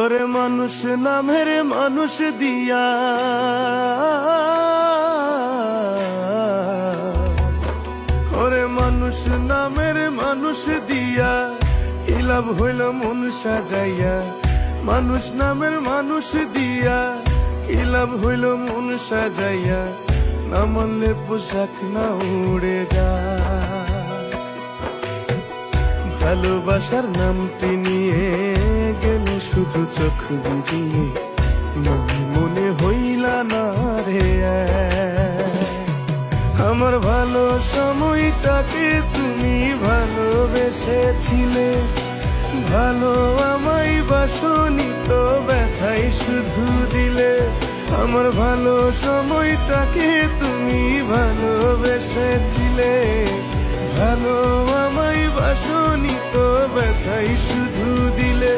ওরে মানুষ নামের মানুষ দিয়া ওরে মানুষ নামের মানুষ দিয়া কি লাভ হইল মন সাজাইয়া মানুষ নামের মানুষ দিয়া কি লাভ হইল মন সাজাইয়া না মানলে পোশাক না উড়ে যায় ভালোবাসার নামটি নিয়ে গেলে শুধু চোখ বুঝিয়ে মনে মনে হইলা না রে আমার ভালো সময়টাকে তুমি ভালোবেসেছিলে ভালো আমায় বাসনি তো ব্যথাই শুধু দিলে আমার ভালো সময়টাকে তুমি ভালোবেসেছিলে ভালো আমায় বাসনি তো ব্যথাই শুধু দিলে।